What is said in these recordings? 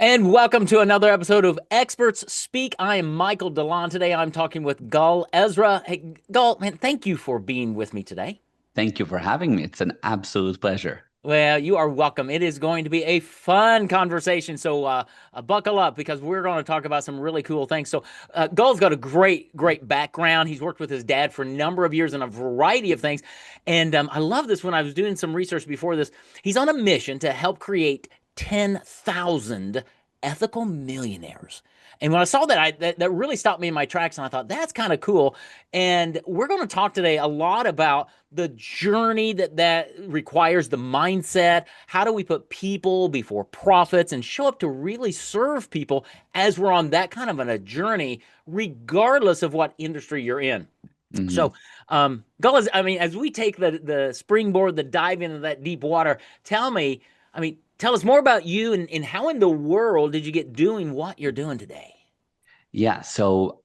And welcome to another episode of Experts Speak. I am Michael DeLon. Today I'm talking with Gul Ezra. Hey, Gul, man, thank you for being with me today. Thank you for having me. It's an absolute pleasure. Well, you are welcome. It is going to be a fun conversation. So buckle up because we're going to talk about some really cool things. Gul's got a great background. He's worked with his dad for a number of years in a variety of things. And I love this when I was doing some research before this. He's on a mission to help create 10,000 ethical millionaires. And when I saw that, that really stopped me in my tracks, and I thought that's kind of cool. And we're going to talk today a lot about the journey that requires the mindset. How do we put people before profits and show up to really serve people as we're on that kind of a journey, regardless of what industry you're in? hmm So, Gullis, I mean, as we take the springboard, the dive into that deep water, tell me, I mean, tell us more about you and how in the world did you get doing what you're doing today? Yeah. So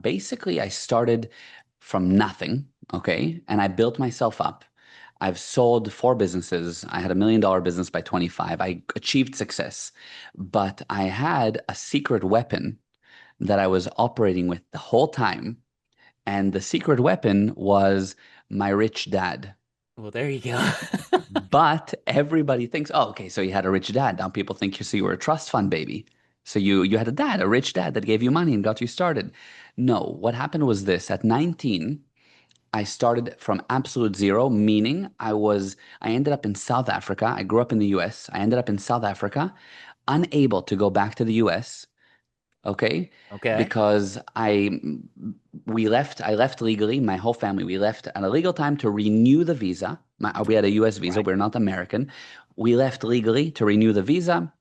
basically, I started from nothing. Okay. And I built myself up. I've sold four businesses. I had $1 million business by 25. I achieved success, but I had a secret weapon that I was operating with the whole time. And the secret weapon was my rich dad. Well, there you go. But everybody thinks, oh, okay, so you had a rich dad. Now people think you were a trust fund baby. So you had a dad, a rich dad that gave you money and got you started. No, what happened was this. At 19, I started from absolute zero, meaning I ended up in South Africa. I grew up in the US. I ended up in South Africa, unable to go back to the US, okay? Okay. Because I left legally, my whole family, we left at a legal time to renew the visa. We had a US visa, Right. we're not American. We left legally to renew the visa,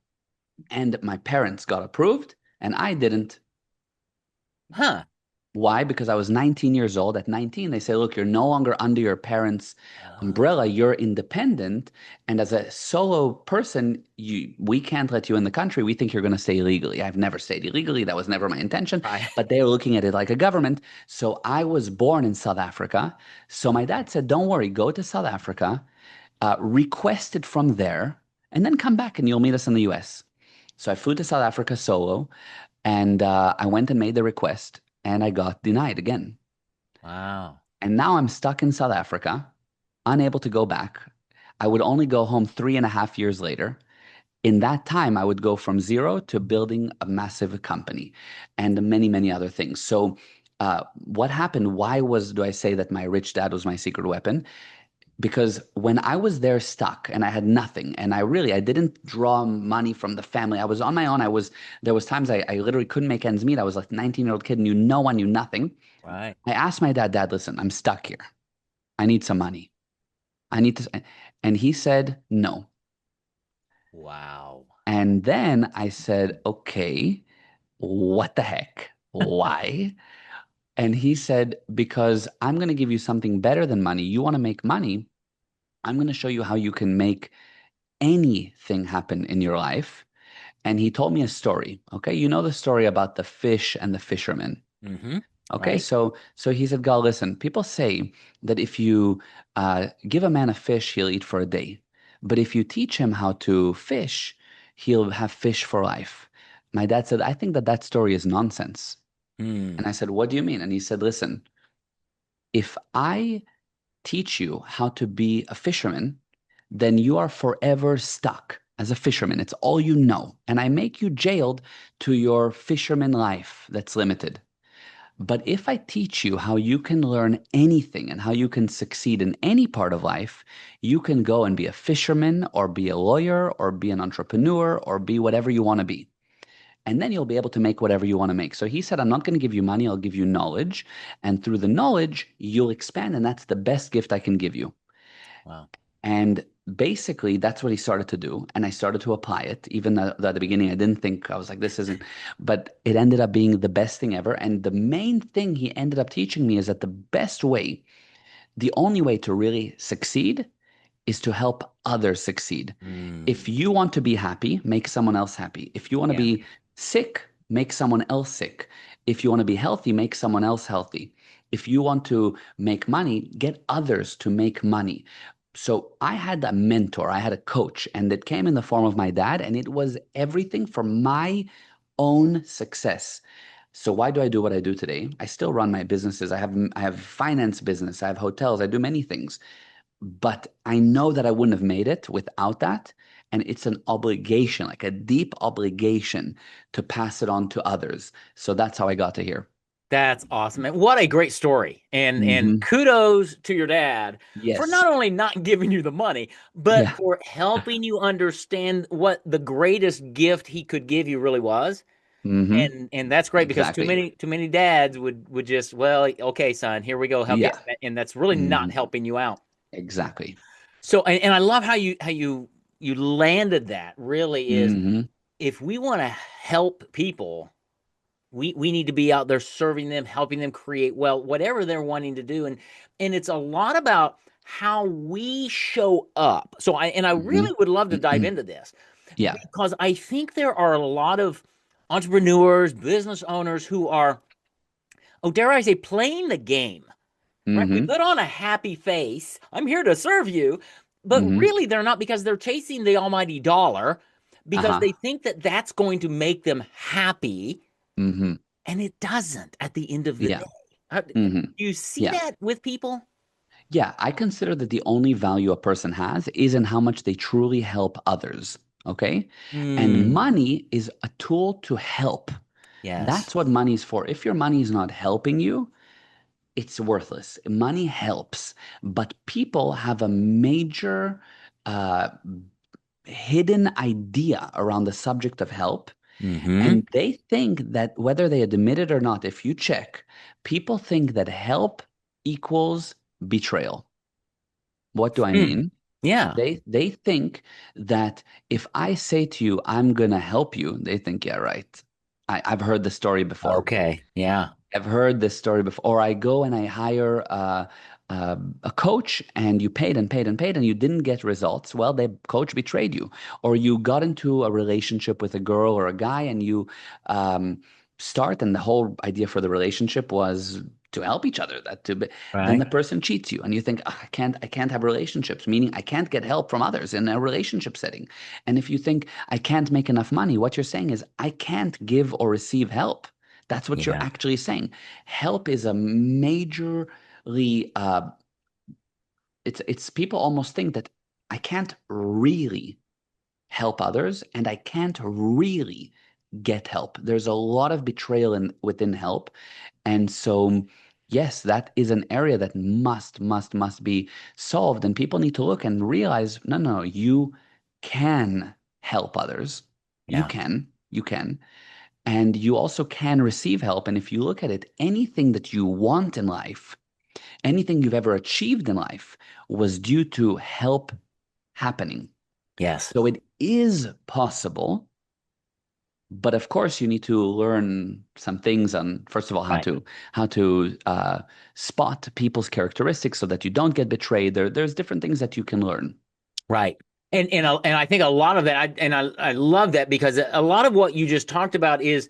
and my parents got approved, and I didn't. Huh. Why? Because I was 19 years old. At 19, they say, look, you're no longer under your parents' umbrella. Oh, You're independent. And as a solo person, we can't let you in the country. We think you're going to stay illegally. I've never stayed illegally. That was never my intention. right. But they were looking at it like a government. So I was born in South Africa. So my dad said, don't worry, go to South Africa, request it from there, and then come back and you'll meet us in the US. So I flew to South Africa solo. And I went and made the request, and I got denied again. Wow. And now I'm stuck in South Africa, unable to go back. I would only go home 3.5 years later. In that time, I would go from zero to building a massive company and many, many other things. So, what happened? Do I say that my rich dad was my secret weapon? Because when I was there stuck and I had nothing, and I didn't draw money from the family. I was on my own. There was times I literally couldn't make ends meet. I was like a 19-year-old kid, knew no one, knew nothing. Right. I asked my dad, Dad, listen, I'm stuck here. I need some money. I need to, and he said no. Wow. And then I said, okay, what the heck? Why? And he said, because I'm going to give you something better than money. You want to make money? I'm going to show you how you can make anything happen in your life. And he told me a story. Okay. You know the story about the fish and the fisherman. Mm-hmm. Okay. Right. So he said, Gal, listen, people say that if you give a man a fish, he'll eat for a day. But if you teach him how to fish, he'll have fish for life. My dad said, I think that that story is nonsense. Hmm. And I said, what do you mean? And he said, listen, if I teach you how to be a fisherman, then you are forever stuck as a fisherman. It's all you know. And I make you jailed to your fisherman life that's limited. But if I teach you how you can learn anything and how you can succeed in any part of life, you can go and be a fisherman or be a lawyer or be an entrepreneur or be whatever you want to be. And then you'll be able to make whatever you want to make. So he said, I'm not going to give you money, I'll give you knowledge. And through the knowledge, you'll expand. And that's the best gift I can give you. Wow. And basically, that's what he started to do. And I started to apply it. Even though at the beginning, I didn't think, I was like, this isn't, but it ended up being the best thing ever. And the main thing he ended up teaching me is that the best way, the only way to really succeed is to help others succeed. If Hmm. you want to be happy, make someone else happy. If you want to Yeah. be sick, make someone else sick. If you want to be healthy, make someone else healthy. If you want to make money, get others to make money. So I had a mentor, I had a coach, and it came in the form of my dad, and it was everything for my own success. So why do I do what I do today? I still run my businesses. I have finance business, I have hotels, I do many things. But I know that I wouldn't have made it without that. And it's an obligation, like a deep obligation to pass it on to others. So that's how I got to here. That's awesome. And what a great story. And Hmm. kudos to your dad for Yes. not only not giving you the money, but Yeah. for helping you understand what the greatest gift he could give you really was. Hmm. And that's great because Exactly. too many dads would just, well, okay, son, here we go, help you. Yeah. And that's really not Hmm. helping you out. Exactly. So and I love how you landed that really is Hmm. if we want to help people, we need to be out there serving them, helping them create well, whatever they're wanting to do. And it's a lot about how we show up. So I Hmm. really would love to dive into this Yeah. because I think there are a lot of entrepreneurs, business owners who are, oh, dare I say, playing the game, right? We Hmm. put on a happy face. I'm here to serve you. But Hmm. really, they're not because they're chasing the almighty dollar because Uh-huh. they think that that's going to make them happy. Hmm. And it doesn't at the end of the Yeah. day. Do Hmm. you see Yeah. that with people? Yeah, I consider that the only value a person has is in how much they truly help others. Okay. And Hmm. money is a tool to help. Yes. That's what money is for. If your money is not helping you, it's worthless. Money helps, but people have a major uh, hidden idea around the subject of help. Mm-hmm. And they think that whether they admit it or not, if you check, people think that help equals betrayal. What do I Hmm. mean? Yeah. They think that if I say to you, I'm gonna help you, they think, yeah, right. I've heard the story before. Okay. Yeah. I've heard this story before. Or I go and I hire a coach and you paid and paid and paid and you didn't get results. Well, the coach betrayed you. Or you got into a relationship with a girl or a guy and you um, start, and the whole idea for the relationship was to help each other. Then Right. the person cheats you and you think, "Ah, I can't have relationships," meaning I can't get help from others in a relationship setting. And if you think I can't make enough money, what you're saying is I can't give or receive help. That's what you're Yeah. actually saying. Help is a majorly it's people almost think that I can't really help others and I can't really get help. There's a lot of betrayal within help. And so yes, that is an area that must be solved. And people need to look and realize, no, no, you can help others. You Yeah. can. You can. And you also can receive help. And if you look at it, anything that you want in life, anything you've ever achieved in life was due to help happening. Yes. So it is possible, but of course you need to learn some things on, first of all, how Right. to spot people's characteristics so that you don't get betrayed. There's different things that you can learn. Right. And I think a lot of that, I love that because a lot of what you just talked about is,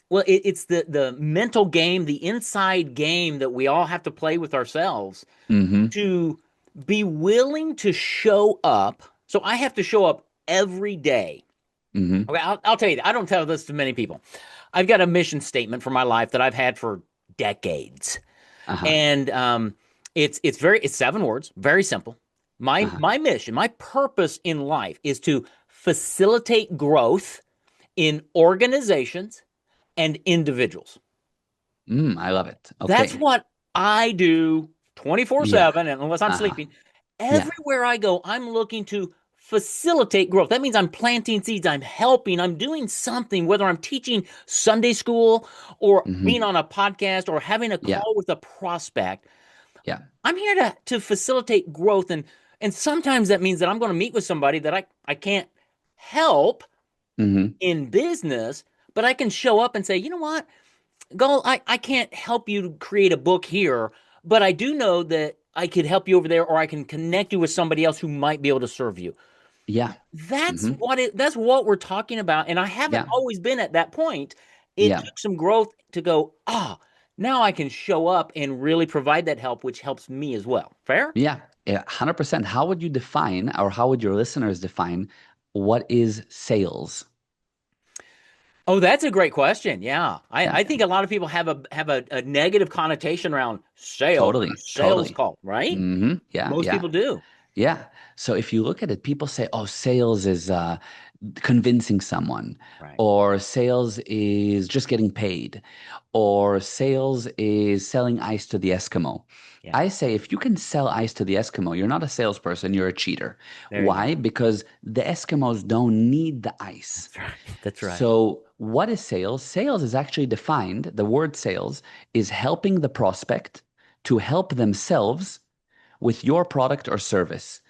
well, it's the mental game, the inside game that we all have to play with ourselves Mm-hmm. to be willing to show up. So I have to show up every day. Mm-hmm. Okay, I'll tell you, I don't tell this to many people. I've got a mission statement for my life that I've had for decades, Uh-huh. and it's 7 words, very simple. Uh-huh. My mission, my purpose in life is to facilitate growth in organizations and individuals. I love it. That's Okay. what I do Yeah. 24/7, and unless I'm Uh-huh. sleeping. Yeah. Everywhere I go, I'm looking to facilitate growth. That means I'm planting seeds, I'm helping, I'm doing something, whether I'm teaching Sunday school or being Mm-hmm. on a podcast or having a Yeah. call with a prospect. Yeah. I'm here to facilitate growth. And sometimes that means that I'm going to meet with somebody that I can't help Mm-hmm. in business, but I can show up and say, you know what? I can't help you create a book here, but I do know that I could help you over there, or I can connect you with somebody else who might be able to serve you. Yeah. Mm-hmm. That's what we're talking about. And I haven't Yeah. always been at that point. It Yeah. took some growth to go, now I can show up and really provide that help, which helps me as well. Fair? Yeah. Yeah, 100%. How would you define, or how would your listeners define what is sales? Oh, that's a great question. Yeah. Yeah, I think a lot of people have a negative connotation around sales, totally, sales totally. call, right? Yeah, Most yeah. people do. Yeah. So if you look at it, people say, oh, sales is convincing someone, Right. or sales is just getting paid, or sales is selling ice to the Eskimo. Yeah. I say if you can sell ice to the Eskimo, you're not a salesperson, you're a cheater. There you go. Why? Because the Eskimos don't need the ice. That's right. That's right. So, what is sales? Sales is actually defined, the word sales is helping the prospect to help themselves with your product or service,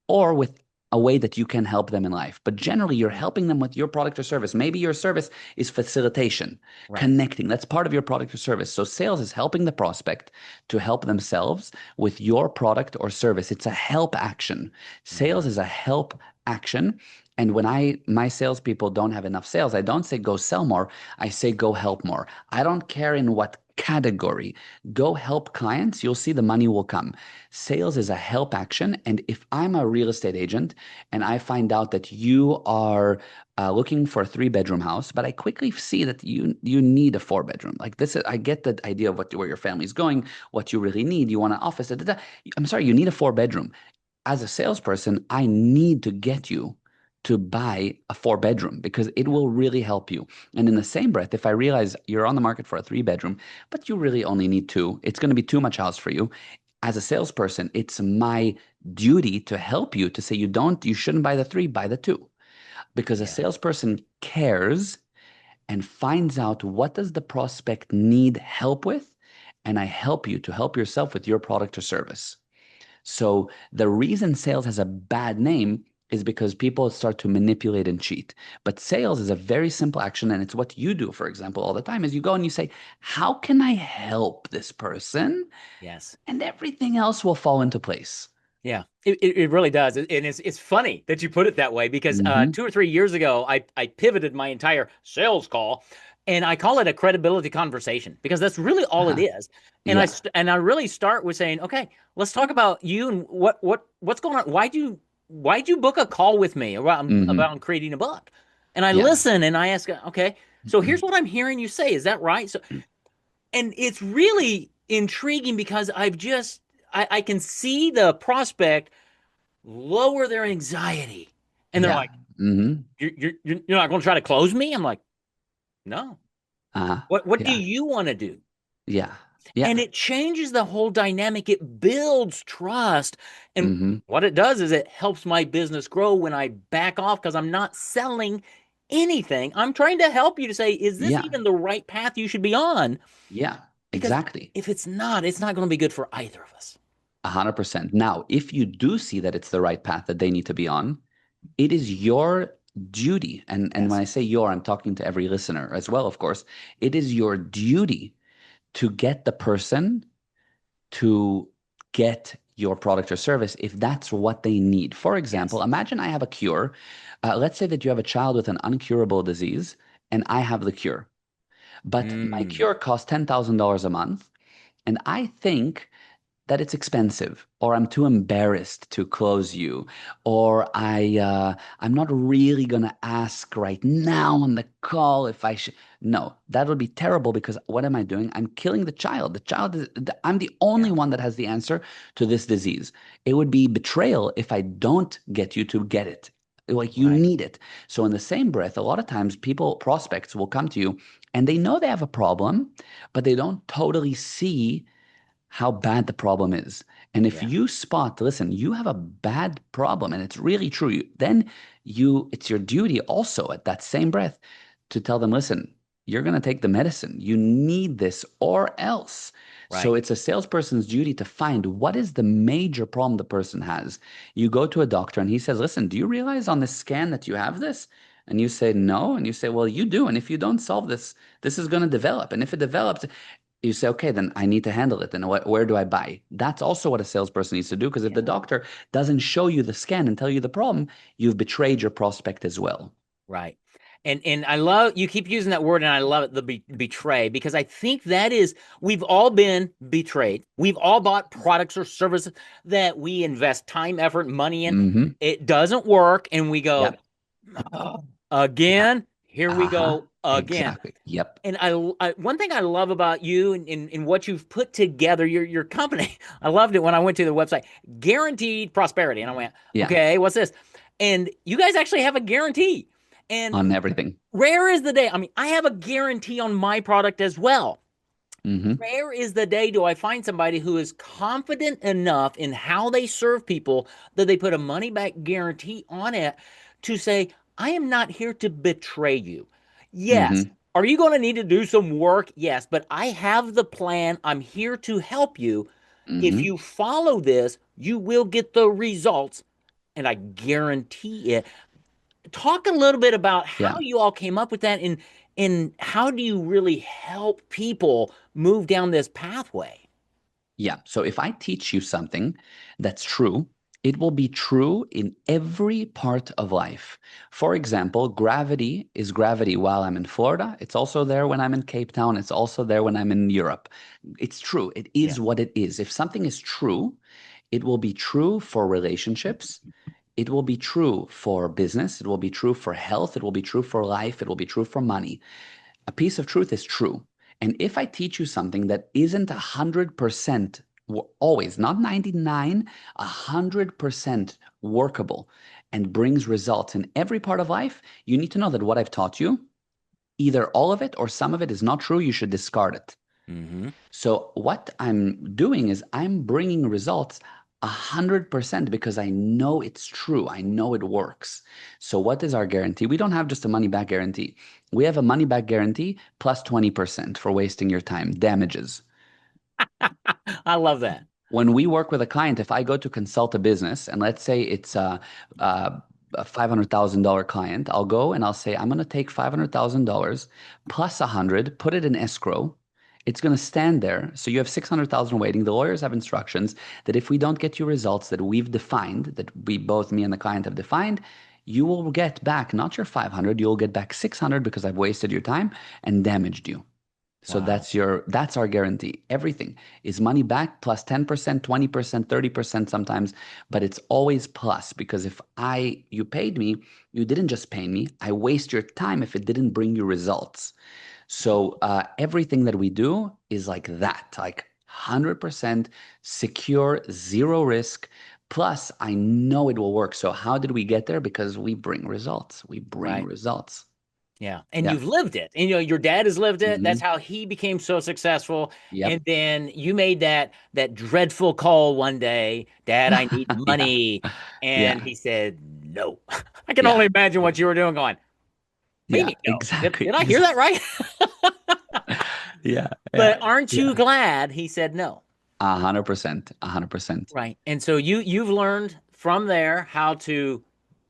or with a way that you can help them in life. But generally, you're Mm. helping them with your product or service. Maybe your service is facilitation, Right. connecting. That's part of your product or service. So sales is helping the prospect to help themselves with your product or service. It's a help action. Sales Mhm. is a help action. And when my salespeople don't have enough sales, I don't say go sell more. I say go help more. I don't care in what category. Go help clients. You'll see the money will come. Sales is a help action. And if I'm a real estate agent and I find out that you are looking for a three-bedroom house, but I quickly see that you need a four-bedroom. Like this, I get the idea of where your family's going, what you really need. You want an office. Da, da, da. I'm sorry, you need a four-bedroom. As a salesperson, I need to get you to buy a four-bedroom because it Yeah. will really help you. And in the same breath, if I realize you're on the market for a three-bedroom, but you really only need two, it's going to be too much house for you. As a salesperson, it's my duty to help you to say you shouldn't buy the three, buy the two. Because a Yeah. salesperson cares and finds out what does the prospect need help with, and I help you to help yourself with your product or service. So the reason sales has a bad name is because people start to manipulate and cheat. But sales is a very simple action, and it's what you do, for example, all the time is you go and you say, how can I help this person? Yes. And everything else will fall into place. Yeah, it really does, and it's funny that you put it that way because Hmm. 2 or 3 years ago, I pivoted my entire sales call, and I call it a credibility conversation because that's really all it Uh-huh. is. And Yeah. and I really start with saying, okay, let's talk about you and what's going on. Why'd you book a call with me Hmm. about creating a book? And I Yeah. listen and I ask, okay, so here's what I'm hearing you say. Is that right? So and it's really intriguing because I can see the prospect lower their anxiety, and they're Yeah. like, Hmm. you're not going to try to close me?" I'm like, "No. Uh, What do yeah. you want to do?" Yeah. And Yeah. it changes the whole dynamic. It builds trust, and Hmm. what it does is it helps my business grow when I back off because I'm not selling anything. I'm trying to help you to say, is this Yeah. even the right path you should be on? Yeah. Because Exactly. if it's not going to be good for either of us. 100%. Now, if you do see that it's the right path that they need to be on, it is your duty. And when Yes. I say your, I'm talking to every listener as well, of course. It is your duty to get the person to get your product or service if that's what they need. For example, Yes. imagine I have a cure. Let's say that you have a child with an uncurable disease and I have the cure, but my Mm, cure costs $10,000 a month. And I think that it's expensive, or I'm too embarrassed to close you, or I'm not really gonna ask right now on the call if I should. No, that would be terrible because what am I doing? I'm killing the child. The child is. I'm the only yeah. one that has the answer to this disease. It would be betrayal if I don't get you to get it. Like you Right. need it. So in the same breath, a lot of times people, prospects will come to you and they know they have a problem, but they don't totally see how bad the problem is. And if Yeah. you spot, listen, you have a bad problem and it's really true, then it's your duty also at that same breath to tell them, listen, you're going to take the medicine. You need this or else. So Right. it's a salesperson's duty to find what is the major problem the person has. You go to a doctor and he says, listen, do you realize on this scan that you have this? And you say, no. And you say, well, you do. And if you don't solve this, this is going to develop. And if it develops, you say, okay, then I need to handle it. Then where do I buy? That's also what a salesperson needs to do. Because if the Yeah. doctor doesn't show you the scan and tell you the problem, you've betrayed your prospect as well. Right. And I love you keep using that word, and I love it, the betray, because I think that is we've all been betrayed. We've all bought products or services that we invest time, effort, money in. Hmm. It doesn't work, and we go, Yep. "Oh, Yeah. again, here we Uh-huh. go again." Exactly. Yep. And one thing I love about you and in what you've put together, your company, I loved it when I went to the website, guaranteed prosperity, and I went, Yeah. okay, what's this? And you guys actually have a guarantee. And On everything. rare is the day. I mean, I have a guarantee on my product as well. Hmm. Rare is the day do I find somebody who is confident enough in how they serve people that they put a money back guarantee on it to say, I am not here to betray you. Yes. Hmm. Are you going to need to do some work? Yes. But I have the plan. I'm here to help you. If Hmm. you follow this, you will get the results. And I guarantee it. Talk a little bit about how Yeah. you all came up with that, and how do you really help people move down this pathway? Yeah. So if I teach you something that's true, it will be true in every part of life. For example, gravity is gravity while I'm in Florida. It's also there when I'm in Cape Town. It's also there when I'm in Europe. It's true. It Yeah. is what it is. If something is true, it will be true for relationships. It will be true for business. It will be true for health. It will be true for life. It will be true for money. A piece of truth is true. And if I teach you something that isn't 100% always, not 99, 100% workable and brings results in every part of life, you need to know that what I've taught you, either all of it or some of it is not true. You should discard it. Mm-hmm. So what I'm doing is I'm bringing results 100% because I know it's true. I know it works. So what is our guarantee? We don't have just a money back guarantee. We have a money back guarantee plus 20% for wasting your time, damages. I love that. When we work with a client, if I go to consult a business and let's say it's a $500,000 client, I'll go and I'll say, I'm going to take $500,000 plus 100, put it in escrow. It's going to stand there. So you have 600,000 waiting. The lawyers have instructions that if we don't get you results that we've defined, that we both, me and the client have defined, you will get back not your 500, you'll get back 600 because I've wasted your time and damaged you. So Wow. that's our guarantee. Everything is money back plus 10%, 20%, 30% sometimes, but it's always plus because if you paid me, you didn't just pay me. I waste your time if it didn't bring you results. So everything that we do is like that, like 100% secure, zero risk. Plus, I know it will work. So how did we get there? Because we bring results. We bring Right. results. Yeah. And Yeah. you've lived it. And your dad has lived it. That's Hmm. how he became so successful. And Yep. then you made that dreadful call one day, Dad, I need Yeah. money. And Yeah. he said, no. I can Yeah. only imagine what you were doing going, what do you Yeah, mean no? exactly. Did I hear that right? Yeah, But yeah, aren't you yeah. glad he said no? 100%, 100%. Right. And so you've learned from there how to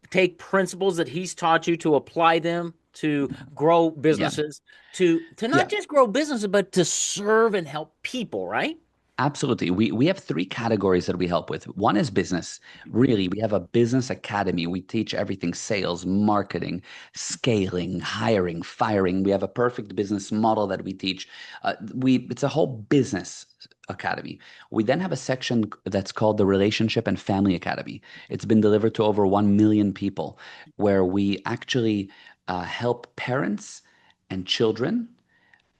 take principles that he's taught you to apply them to grow Yeah, businesses, to not yeah, just grow businesses, but to serve and help people, right? absolutely. We have three categories that we help with. One is business. Really, we have a business academy. We teach everything sales, marketing, scaling, hiring, firing. We have a perfect business model that we teach. It's a whole business academy. We then have a section that's called the Relationship and Family Academy. It's been delivered to over 1 million people, where we actually help parents and children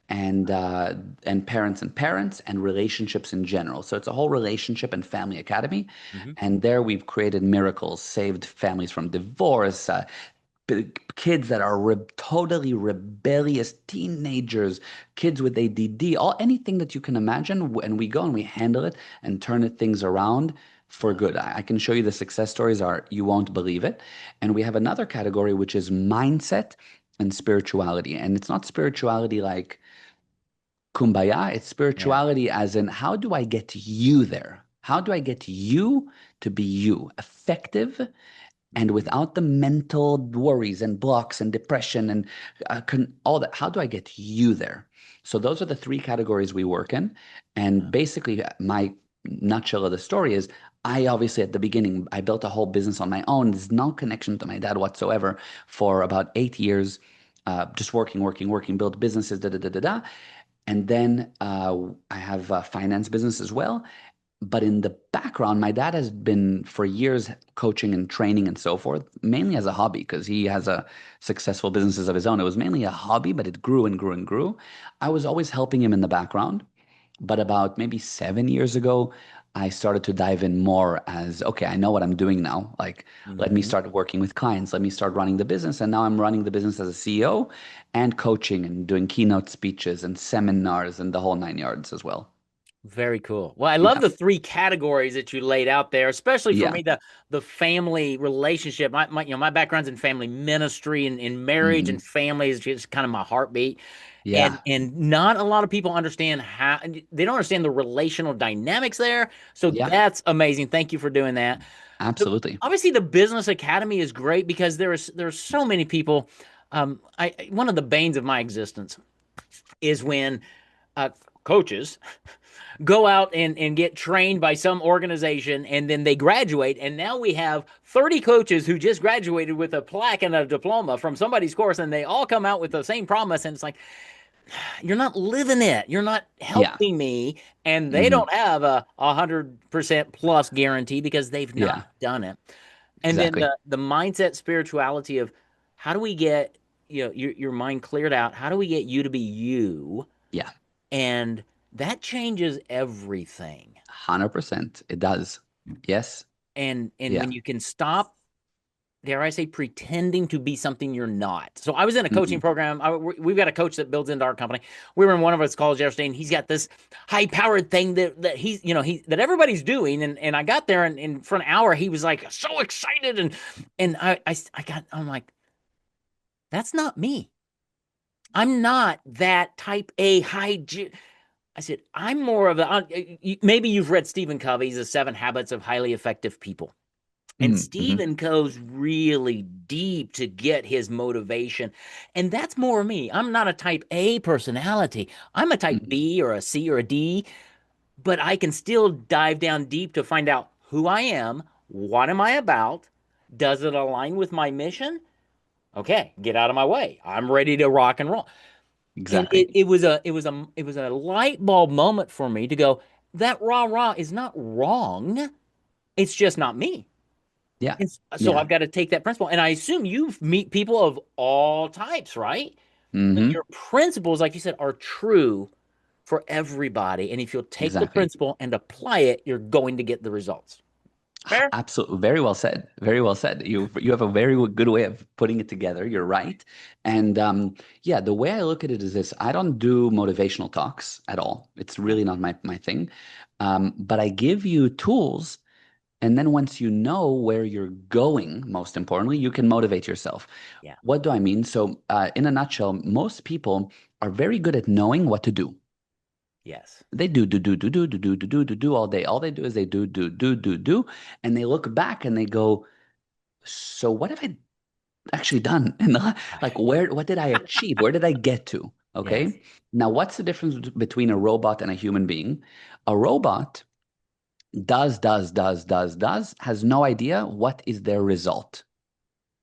and parents and relationships in general. So it's a whole relationship and family academy, Hmm. and there we've created miracles, saved families from divorce, kids that are totally rebellious teenagers, kids with ADD, all anything that you can imagine, and we go and we handle it and turn things around for Wow. good. I can show you the success stories are you won't believe it. And we have another category which is mindset and spirituality. And it's not spirituality like kumbaya. It's Yeah. spirituality as in how do I get you there? How do I get you to be you, effective and Hmm. without the mental worries and blocks and depression and all that? How do I get you there? So those are the three categories we work in. And basically, my nutshell of the story is I obviously at the beginning, I built a whole business on my own. There's no connection to my dad whatsoever for about 8 years. just working, build businesses, da da da da da. And then I have a finance business as well. But in the background, my dad has been for years coaching and training and so forth, mainly as a hobby because he has a successful businesses of his own. It was mainly a hobby, but it grew and grew and grew. I was always helping him in the background. But about maybe 7 years ago, I started to dive in more as, okay, I know what I'm doing now. Like, let me Hmm. start working with clients. Let me start running the business. And now I'm running the business as a CEO and coaching and doing keynote speeches and seminars and the whole nine yards as well. Very cool. Well, I love Yeah. the three categories that you laid out there, especially for Yeah. me, the family relationship. My background's in family ministry and in marriage Hmm. and family is just kind of my heartbeat. And Yeah. and not a lot of people understand how they don't understand the relational dynamics there. So Yeah. that's amazing. Thank you for doing that. Absolutely. Obviously the business academy is great because there's so many people. I one of the banes of my existence is when uh, coaches go out and get trained by some organization and then they graduate and now we have 30 coaches who just graduated with a plaque and a diploma from somebody's course and they all come out with the same promise and it's like you're not living it, you're not Yeah. helping me, and they Hmm. don't have a 100% plus guarantee because they've not Yeah. done it. And then Exactly. the mindset spirituality of how do we get your mind cleared out, how do we get you to be you, Yeah. and that changes everything. 100%. It does. Yes. And Yeah. when you can stop, dare I say, pretending to be something you're not. So I was in a coaching Hmm. program. We've got a coach that builds into our company. We were in one of his calls yesterday, and he's got this high powered thing that he's he that everybody's doing. And I got there, and for an hour he was like so excited, and I'm like, that's not me. I'm not that type A high. I said I'm more of a. Maybe you've read Stephen Covey's The Seven Habits of Highly Effective People. And Hmm. Stephen goes really deep to get his motivation. And that's more me. I'm not a type A personality. I'm a type Hmm. B or a C or a D, but I can still dive down deep to find out who I am, what am I about, does it align with my mission? Okay, get out of my way. I'm ready to rock and roll. And Exactly. it was a light bulb moment for me to go, that rah rah is not wrong. It's just not me. Yeah. And so Yeah. I've got to take that principle. And I assume you meet people of all types, right? But Hmm. your principles, like you said, are true for everybody. And if you'll take the Exactly. principle and apply it, you're going to get the results. Fair? Absolutely. Very well said. Very well said. You have a very good way of putting it together. You're right. And yeah, the way I look at it is this: I don't do motivational talks at all. It's Yeah. really not my thing. But I give you tools, and then once you know where you're going, most importantly, you can motivate yourself. Yeah. What do I mean? So, in a nutshell, most people are very good at knowing what to do. Yes. They do all day. All they do is they do, and they look back and they go, "So what have I actually done?" And like, what did I achieve? Where did I get to? Yes. Okay. Now, what's the difference between a robot and a human being? A robot does, has no idea what is their result.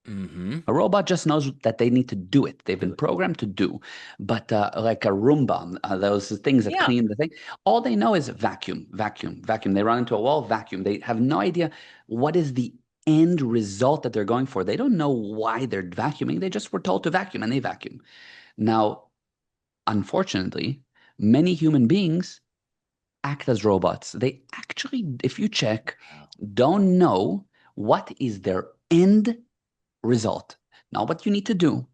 Mm-hmm. A robot just knows that they need to do it. They've Do been it. programmed to do. But like a Roomba, those things that Yeah. clean the thing, all they know is vacuum, vacuum, vacuum. They run into a wall, vacuum. They have no idea what is the end result that they're going for. They don't know why they're vacuuming. They just were told to vacuum and they vacuum. Now, unfortunately, many human beings act as robots. They actually, if you check, Wow. don't know what is their end result. Not what you need to do.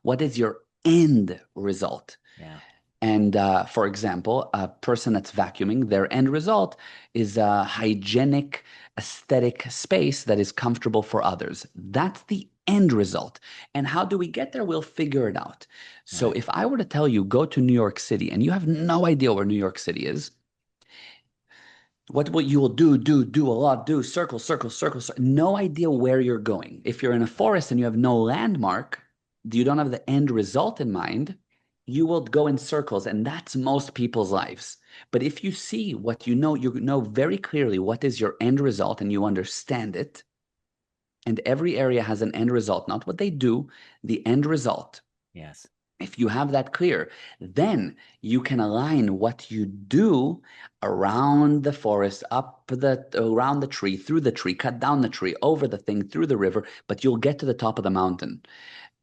What is your end result? Yeah. And for example, a person that's vacuuming, their end result is a hygienic, aesthetic space that is comfortable for others. That's the end result. And how do we get there? We'll figure it out. So Right. if I were to tell you, go to New York City, and you have no idea where New York City is, what you will do a lot, do circle, circle, circle, circle. No idea where you're going. If you're in a forest and you have no landmark, you don't have the end result in mind, you will go in circles, and that's most people's lives. But if you know very clearly what is your end result and you understand it, and every area has an end result, not what they do, the end result. Yes. If you have that clear, then you can align what you do around the forest, around the tree, through the tree, cut down the tree, over the thing, through the river, but you'll get to the top of the mountain.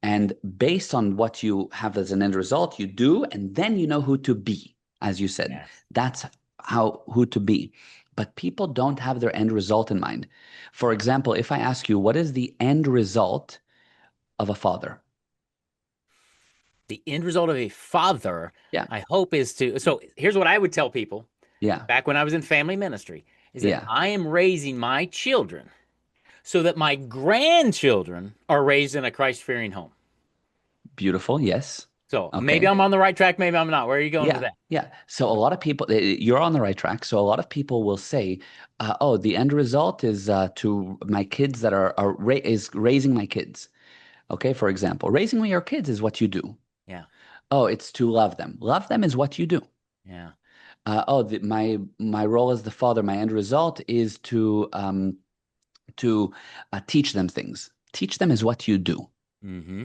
And based on what you have as an end result, you do, and then you know who to be, as you said. Yes. That's how who to be. But people don't have their end result in mind. For example, if I ask you, what is the end result of a father? The end result of a father, Yeah, I hope, is to. So here's what I would tell people yeah, back when I was in family ministry is that yeah. I am raising my children so that my grandchildren are raised in a Christ fearing home. Beautiful. Yes. So maybe Okay. I'm on the right track, maybe I'm not. Where are you going with Yeah, that? yeah. So a lot of people, you're on the right track. So a lot of people will say, "Oh, the end result is to my kids that are ra is raising my kids." Okay, for example, raising your kids is what you do. Yeah. Oh, it's to love them. Love them is what you do. Yeah. My role as the father, my end result is to teach them things. Teach them is what you do. Mm-hmm.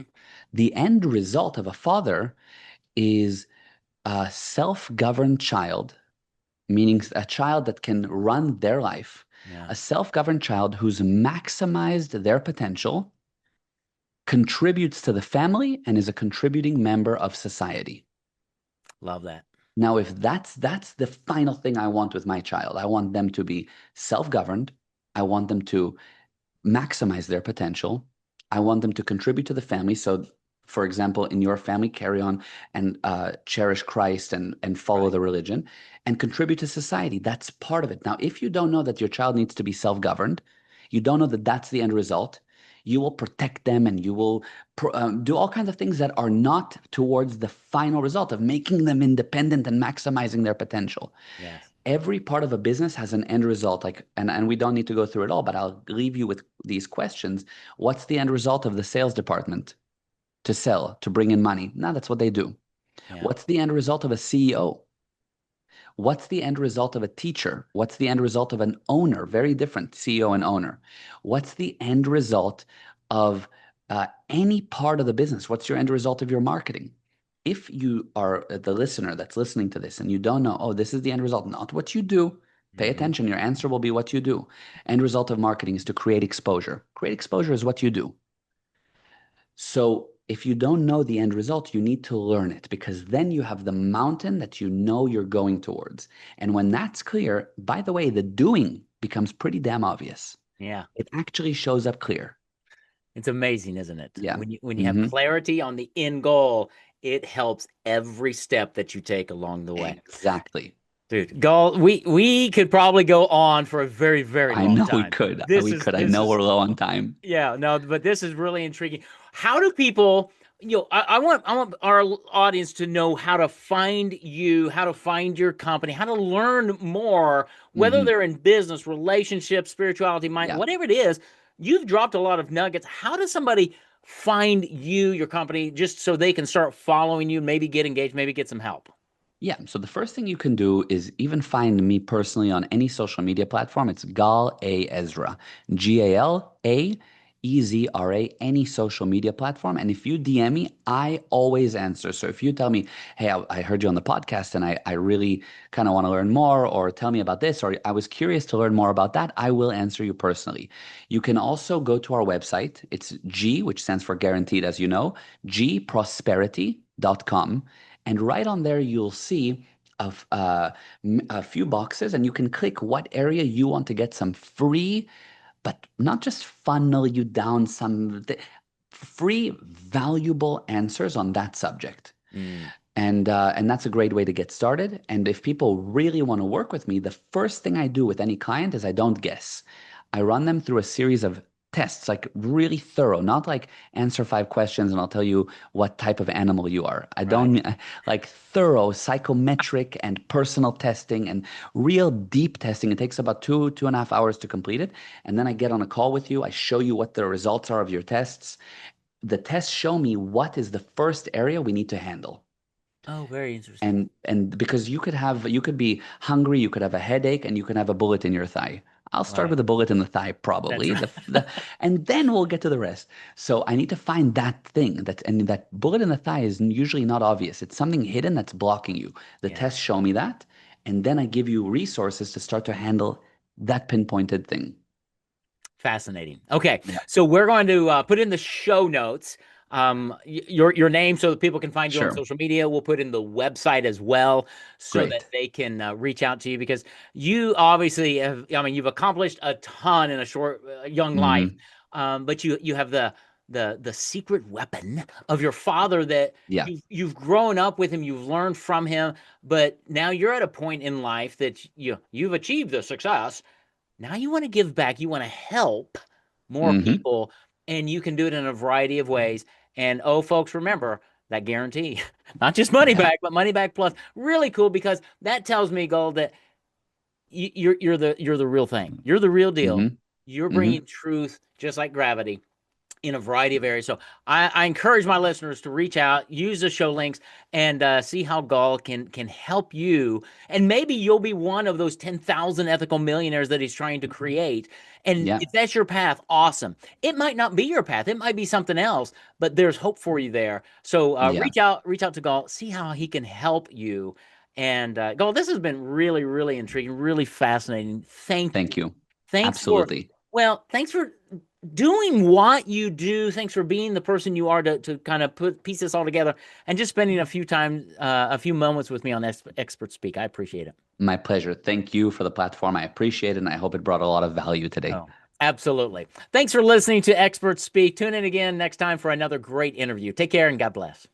The end result of a father is a self-governed child, meaning a child that can run their life, Yeah. a self-governed child who's maximized their potential, contributes to the family, and is a contributing member of society. Love that. Now, if that's the final thing I want with my child, I want them to be self-governed. I want them to maximize their potential. I want them to contribute to the family. So, for example, in your family, carry on and cherish Christ and follow Right. the religion and contribute to society. That's part of it. Now, if you don't know that your child needs to be self-governed, you don't know that that's the end result, you will protect them and you will do all kinds of things that are not towards the final result of making them independent and maximizing their potential. Yes. Every part of a business has an end result, like, and we don't need to go through it all, but I'll leave you with these questions. What's the end result of the sales department? To sell, to bring in money. Now that's what they do. Yeah. What's the end result of a CEO? What's the end result of a teacher? What's the end result of an owner? Very different, CEO and owner. What's the end result of any part of the business? What's your end result of your marketing? If you are the listener that's listening to this and you don't know, oh, this is the end result, not what you do, pay Mm-hmm. attention. Your answer will be what you do. End result of marketing is to create exposure. Create exposure is what you do. So if you don't know the end result, you need to learn it because then you have the mountain that you know you're going towards. And when that's clear, by the way, the doing becomes pretty damn obvious. Yeah. It actually shows up clear. It's amazing, isn't it? Yeah. When you have Hmm. clarity on the end goal, it helps every step that you take along the way. Exactly. Dude, goal, we could probably go on for a very, very I long know we time. could. This We is could. I this know is we're low on time. Yeah, no, but this is really intriguing. How do people, I want our audience to know how to find you, how to find your company, how to learn more, whether Hmm. they're in business, relationships, spirituality, mind, Yeah. whatever it is. You've dropped a lot of nuggets. How does somebody find you, your company, just so they can start following you, maybe get engaged, maybe get some help? Yeah, so the first thing you can do is even find me personally on any social media platform. It's Gal A. Ezra, Galazra, any social media platform. And if you DM me, I always answer. So if you tell me, hey, I heard you on the podcast and I really kind of want to learn more, or tell me about this, or I was curious to learn more about that, I will answer you personally. You can also go to our website. It's G, which stands for guaranteed, as you know, gprosperity.com. And right on there, you'll see a few boxes, and you can click what area you want to get some free, but not just funnel you down free, valuable answers on that subject. Mm, And that's a great way to get started. And if people really want to work with me, the first thing I do with any client is I don't guess. I run them through a series of tests, like really thorough, not like answer 5 questions and I'll tell you what type of animal you are. I right. don't like thorough psychometric and personal testing and real deep testing. It takes about 2.5 hours to complete it. And then I get on a call with you. I show you what the results are of your tests. The tests show me what is the first area we need to handle. Oh, very interesting. And because you could be hungry, you could have a headache, and you could have a bullet in your thigh. I'll start Right. with a bullet in the thigh, That's probably. right. And then we'll get to the rest. So I need to find that thing and that bullet in the thigh is usually not obvious. It's something hidden that's blocking you. The Yeah. tests show me that. And then I give you resources to start to handle that pinpointed thing. Fascinating. Okay, Yeah, so we're going to put in the show notes your name so that people can find you on sure. social media. We'll put in the website as well so that Great. they can reach out to you because you obviously have. I mean, you've accomplished a ton in a short young life, Hmm. but you have the secret weapon of your father that Yeah. you've grown up with him, you've learned from him, but now you're at a point in life that you've achieved the success. Now you want to give back, you want to help more Hmm. people, and you can do it in a variety of ways. And oh, folks, remember that guarantee, not just money Yeah. back, but money back plus. Really cool because that tells me, Gold, that you're the real thing. You're the real deal. Hmm. You're Hmm. bringing truth, just like gravity, in a variety of areas. So I encourage my listeners to reach out, use the show links, and see how Gall can help you. And maybe you'll be one of those 10,000 ethical millionaires that he's trying to create. And Yeah. if that's your path, awesome. It might not be your path. It might be something else, but there's hope for you there. So Yeah. reach out to Gall, see how he can help you. And Gall, this has been really, really intriguing, really fascinating. Thank you. Thank you. Thanks for Absolutely. thanks for doing what you do. Thanks for being the person you are to kind of put piece this all together and just spending a few moments with me on Expert Speak. I appreciate it. My pleasure. Thank you for the platform. I appreciate it, and I hope it brought a lot of value today. Oh, absolutely. Thanks for listening to Expert Speak. Tune in again next time for another great interview. Take care and God bless.